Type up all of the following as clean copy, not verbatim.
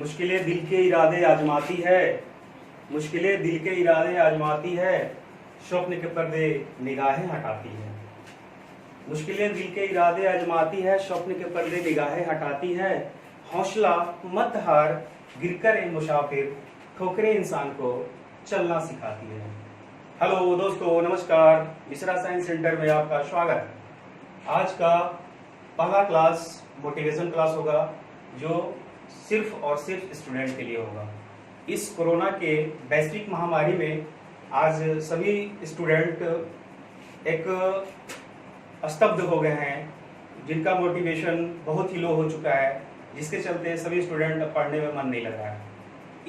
मुश्किलें दिल के इरादे आजमाती है, मुश्किलें दिल के इरादे आजमाती है, स्वप्न के पर्दे निगाहें हटाती है। मुश्किलें दिल के इरादे आजमाती है, स्वप्न के पर्दे निगाहें हटाती है। हौसला मत हार, गिरकर ए मुसाफिर, ठोकरें इंसान को चलना सिखाती है। हेलो दोस्तों, नमस्कार। मिश्रा साइंस सेंटर में आपका स्वागत। आज का पहला क्लास मोटिवेशन क्लास होगा, जो सिर्फ और सिर्फ स्टूडेंट के लिए होगा। इस कोरोना के वैश्विक महामारी में आज सभी स्टूडेंट एक स्तब्ध हो गए हैं, जिनका मोटिवेशन बहुत ही लो हो चुका है, जिसके चलते सभी स्टूडेंट पढ़ने में मन नहीं लग रहा है।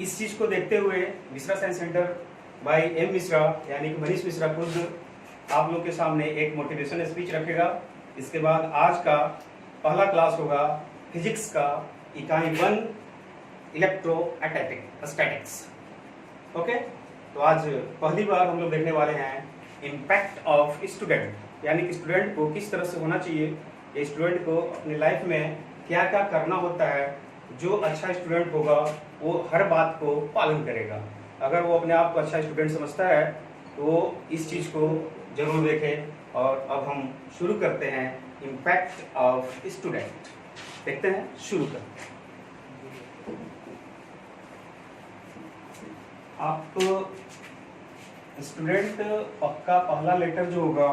इस चीज़ को देखते हुए Mishra science centre by M Mishra यानी कि मनीष मिश्रा खुद आप लोग के सामने एक मोटिवेशन स्पीच रखेगा। इसके बाद आज का पहला क्लास होगा फिजिक्स का इकाई 1 इलेक्ट्रोस्टैटिक्स। ओके, तो आज पहली बार हम लोग देखने वाले हैं इम्पैक्ट ऑफ स्टूडेंट, यानी कि स्टूडेंट को किस तरह से होना चाहिए, स्टूडेंट को अपनी लाइफ में क्या क्या करना होता है। जो अच्छा स्टूडेंट होगा वो हर बात को पालन करेगा। अगर वो अपने आप को अच्छा स्टूडेंट समझता है तो वो इस चीज़ को जरूर देखें। और अब हम शुरू करते हैं इम्पैक्ट ऑफ स्टूडेंट। देखते हैं, शुरू करते हैं। आप स्टूडेंट का पहला लेटर जो होगा,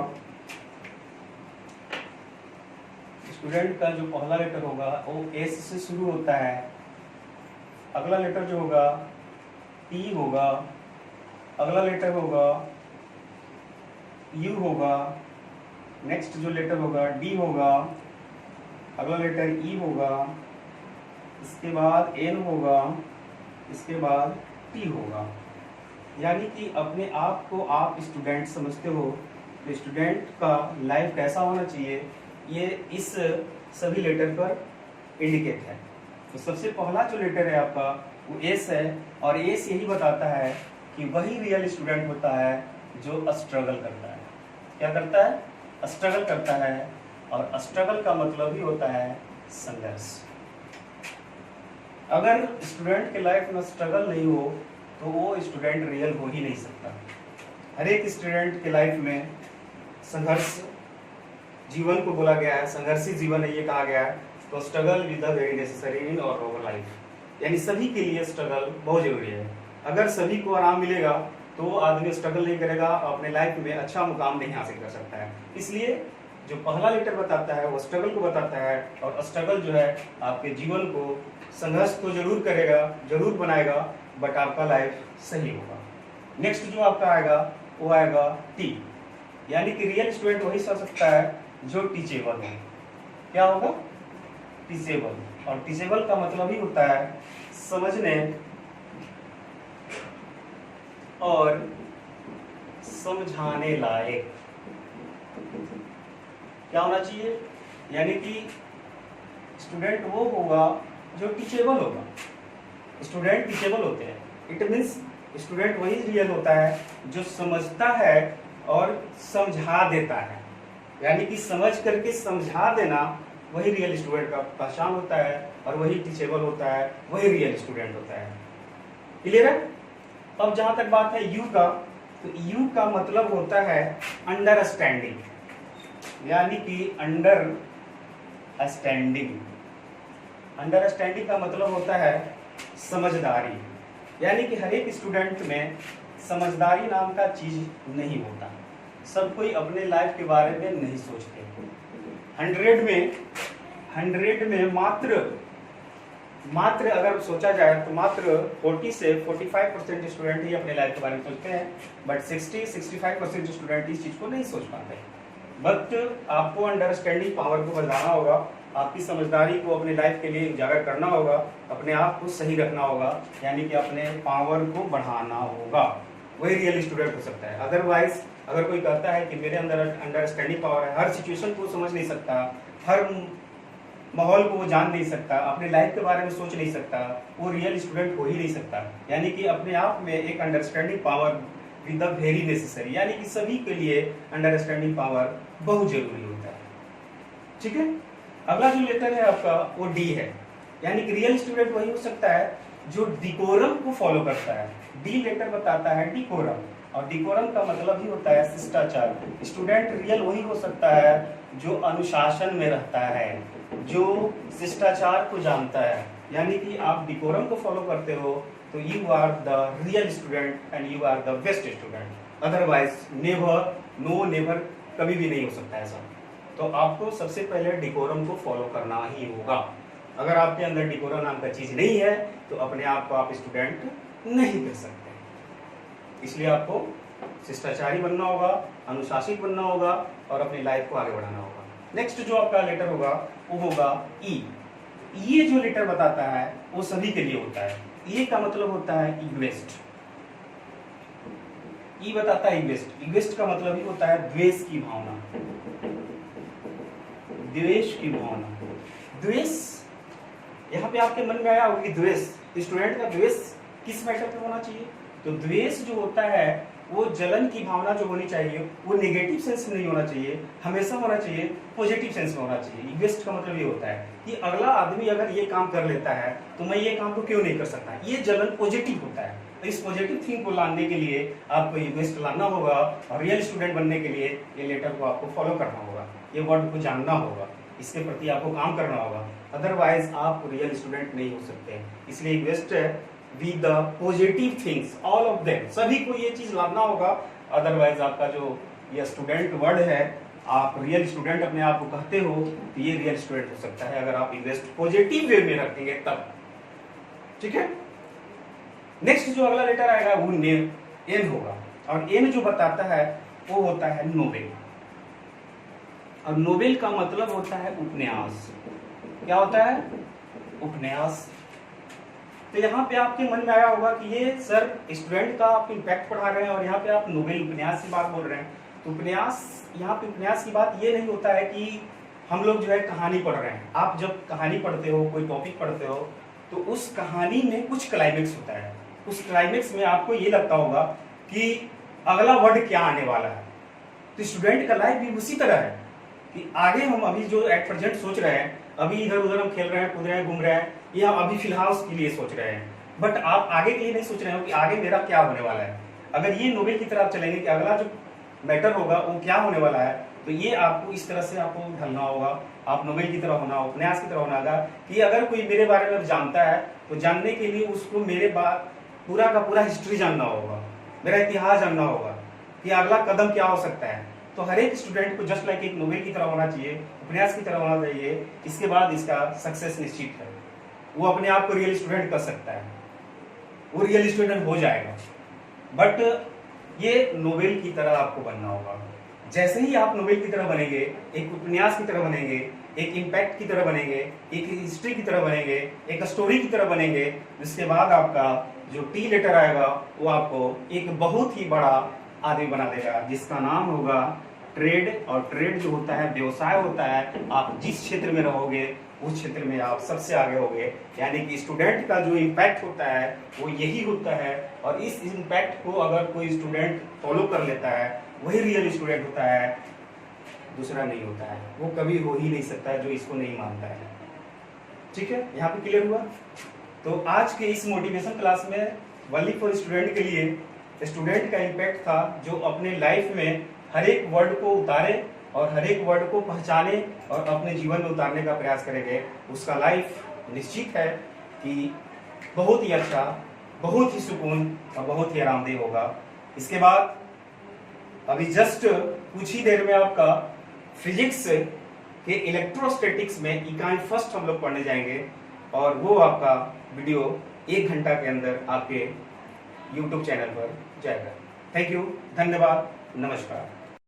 स्टूडेंट का जो पहला लेटर होगा वो एस से शुरू होता है। अगला लेटर जो होगा टी होगा, अगला लेटर होगा यू होगा, नेक्स्ट जो लेटर होगा डी होगा, अगला लेटर ई होगा, इसके बाद एन होगा, इसके बाद टी होगा। यानी कि अपने आप को आप स्टूडेंट समझते हो तो स्टूडेंट का लाइफ कैसा होना चाहिए, ये इस सभी लेटर पर इंडिकेट है। तो सबसे पहला जो लेटर है आपका वो एस है, और एस यही बताता है कि वही रियल स्टूडेंट होता है जो स्ट्रगल करता है। क्या करता है? स्ट्रगल करता है, और स्ट्रगल का मतलब ही होता है संघर्ष। अगर स्टूडेंट के लाइफ में स्ट्रगल नहीं हो तो वो स्टूडेंट रियल हो ही नहीं सकता। हर एक स्टूडेंट के लाइफ में संघर्ष जीवन को बोला गया है, संघर्षी जीवन है ये कहा गया है। तो struggle with the very necessary in और लाइफ, यानी सभी के लिए स्ट्रगल बहुत जरूरी है। अगर सभी को आराम मिलेगा तो आदमी स्ट्रगल नहीं करेगा, अपने लाइफ में अच्छा मुकाम नहीं हासिल कर सकता है। इसलिए जो पहला लेटर बताता है वो स्ट्रगल को बताता है, और स्ट्रगल जो है आपके जीवन को संघर्ष तो जरूर करेगा, जरूर बनाएगा, बट आपका लाइफ सही होगा। नेक्स्ट जो आपका आएगा वो आएगा टी, यानी कि रियल स्टूडेंट वही समझ सकता है जो टीचेबल है। क्या होगा? टीचेबल। और टीचेबल का मतलब ही होता है समझने और समझाने लायक। क्या होना चाहिए? यानी कि स्टूडेंट वो होगा जो टीचेबल होगा। स्टूडेंट टीचेबल होते हैं, इट मीन्स स्टूडेंट वही रियल होता है जो समझता है और समझा देता है। यानी कि समझ करके समझा देना वही रियल स्टूडेंट का पहचान होता है, और वही टीचेबल होता है, वही रियल स्टूडेंट होता है। क्लियर है? अब जहां तक बात है यू का, तो यू का मतलब होता है अंडरस्टैंडिंग, यानी कि अंडरस्टैंडिंग। अंडरस्टैंडिंग का मतलब होता है समझदारी। यानी कि हर एक स्टूडेंट में समझदारी नाम का चीज नहीं होता। सब कोई अपने लाइफ के बारे में नहीं सोचते। 100 में मात्र अगर सोचा जाए तो मात्र 40 से 45% स्टूडेंट ही अपने लाइफ के बारे में सोचते हैं, बट 60-65% स्टूडेंट इस चीज को नहीं सोच पाते। बट आपको अंडरस्टैंडिंग पावर को बढ़ाना होगा, आपकी समझदारी को अपने लाइफ के लिए उजागर करना होगा, अपने आप को सही रखना होगा, यानी कि अपने पावर को बढ़ाना होगा। वही रियल स्टूडेंट हो सकता है। अदरवाइज अगर कोई कहता है कि मेरे अंदर अंडरस्टैंडिंग पावर है, हर सिचुएशन को समझ नहीं सकता, हर माहौल को वो जान नहीं सकता, अपने लाइफ के बारे में सोच नहीं सकता, वो रियल स्टूडेंट हो ही नहीं सकता। यानी कि अपने आप में एक understanding power with the very necessary, यानी कि सभी के लिए अंडरस्टैंडिंग पावर बहुत जरूरी होता है। ठीक है? अगला जो लेटर है आपका वो डी है। यानी कि रियल स्टूडेंट वही हो सकता है जो डिकोरम को फॉलो करता है। डी लेटर बताता है डिकोरम, और डिकोरम का मतलब ही होता है शिष्टाचार। स्टूडेंट रियल वही हो सकता है जो अनुशासन में रहता है, जो शिष्टाचार को जानता है। यानी कि आप डिकोरम को फॉलो करते हो तो you are the real student and you are the best student. Otherwise never, no never, कभी भी नहीं हो सकता ऐसा। तो आपको सबसे पहले डिकोरम को फॉलो करना ही होगा। अगर आपके अंदर डिकोरम नाम का चीज नहीं है तो अपने आप को आप स्टूडेंट नहीं कर सकते। इसलिए आपको शिष्टाचारी बनना होगा, अनुशासित बनना होगा और अपनी लाइफ को आगे बढ़ाना होगा। नेक्स्ट जो आपका लेटर होगा वो होगा ई। ये जो लेटर बताता है वो सभी के लिए होता है। ये का मतलब होता है इग्वेस्ट। ई बताता है इग्वेस्ट। इग्वेस्ट का मतलब ही होता है द्वेष की भावना, द्वेष की भावना। द्वेष, यहाँ पे आपके मन में आया होगा कि द्वेष, स्टूडेंट का द्वेष किस मैटर पे होना चाहिए? तो द्वेष जो होता है वो जलन की भावना जो होनी चाहिए वो नेगेटिव सेंस में नहीं होना चाहिए, हमेशा होना चाहिए पॉजिटिव सेंस में होना चाहिए। इग्वेस्ट का मतलब ये होता है कि अगला आदमी अगर ये काम कर लेता है तो मैं ये काम को क्यों नहीं कर सकता। ये जलन पॉजिटिव होता है। तो इस पॉजिटिव थिंग को लाने के लिए आपको इग्वेस्ट लाना होगा और रियल स्टूडेंट बनने के लिए ये लेटर को आपको फॉलो करना होगा, ये वर्ड को जानना होगा, इसके प्रति आपको काम करना होगा। अदरवाइज आप रियल स्टूडेंट नहीं हो सकते। इसलिए इग्वेस्ट with the positive things, all of them, सभी को ये चीज लाना होगा। अदरवाइज आपका जो ये स्टूडेंट वर्ड है, आप रियल स्टूडेंट अपने आप को कहते हो तो ये रियल स्टूडेंट हो सकता है अगर आप इन्वेस्ट पॉजिटिव वे में रखेंगे तब। ठीक है। नेक्स्ट जो अगला लेटर आएगा वो एन होगा, और एन जो बताता है वो होता है नोबेल। और नोबेल का मतलब होता है उपन्यास। क्या होता है? उपन्यास। तो यहाँ पे आपके मन में आया होगा कि ये सर स्टूडेंट का आप इम्पैक्ट पढ़ा रहे हैं और यहाँ पे आप नोबेल उपन्यास की बात बोल रहे हैं। तो उपन्यास, यहाँ पे उपन्यास की बात ये नहीं होता है कि हम लोग जो है कहानी पढ़ रहे हैं। आप जब कहानी पढ़ते हो, कोई टॉपिक पढ़ते हो, तो उस कहानी में कुछ क्लाइमेक्स होता है। उस क्लाइमेक्स में आपको ये लगता होगा कि अगला वर्ड क्या आने वाला है। तो स्टूडेंट का लाइफ भी उसी तरह है कि आगे हम अभी जो एट प्रेजेंट सोच रहे हैं, अभी इधर उधर हम खेल रहे हैं, कूद रहे हैं, घूम रहे हैं, या अभी फिलहाल उसके लिए सोच रहे हैं, बट आप आगे के लिए नहीं सोच रहे हो कि आगे मेरा क्या होने वाला है। अगर ये नोबेल की तरफ आप चलेंगे कि अगला जो मैटर होगा वो क्या होने वाला है, तो ये आपको इस तरह से आपको ढलना होगा। आप नोबेल की तरह होना, उपन्यास की तरह होना होगा कि अगर कोई मेरे बारे में जानता है तो जानने के लिए उसको मेरे बात पूरा का पूरा हिस्ट्री जानना होगा, मेरा इतिहास जानना होगा कि अगला कदम क्या हो सकता है। तो हर एक स्टूडेंट को जस्ट लाइक एक नोबेल की तरह होना चाहिए, उपन्यास की तरह होना चाहिए। इसके बाद इसका सक्सेस निश्चित है। वो अपने आप को रियल स्टूडेंट कर सकता है, वो रियल स्टूडेंट हो जाएगा। बट ये नोबेल की तरह आपको बनना होगा। जैसे ही आप नोबेल की तरह बनेंगे, एक उपन्यास की तरह बनेंगे, एक इम्पैक्ट की तरह बनेंगे, एक हिस्ट्री की तरह बनेंगे, एक स्टोरी की तरह बनेंगे, जिसके बाद आपका जो टी लेटर आएगा वो आपको एक बहुत ही बड़ा आदमी बना देगा, जिसका नाम होगा ट्रेड। और ट्रेड जो होता है व्यवसाय होता है। आप जिस क्षेत्र में रहोगे उस क्षेत्र में आप सबसे आगे होगे। यानी कि स्टूडेंट का जो इम्पैक्ट होता है वो यही होता है, और इस इम्पैक्ट को अगर कोई स्टूडेंट फॉलो कर लेता है वही रियल स्टूडेंट होता है, दूसरा नहीं होता है। वो कभी हो ही नहीं सकता है जो इसको नहीं मानता है। ठीक है, यहाँ पे क्लियर हुआ। तो आज के इस मोटिवेशन क्लास में वनली फॉर स्टूडेंट के लिए स्टूडेंट का इम्पैक्ट था, जो अपने लाइफ में हर एक वर्ड को उतारे और हर एक वर्ड को पहचाने और अपने जीवन में उतारने का प्रयास करेंगे। उसका लाइफ निश्चित है कि बहुत ही अच्छा, बहुत ही सुकून और बहुत ही आरामदेह होगा। इसके बाद अभी जस्ट कुछ ही देर में आपका फिजिक्स के इलेक्ट्रोस्टैटिक्स में इकाई फर्स्ट हम लोग पढ़ने जाएंगे, और वो आपका वीडियो 1 घंटा के अंदर आपके YouTube चैनल पर जाएगा। थैंक यू, धन्यवाद, नमस्कार।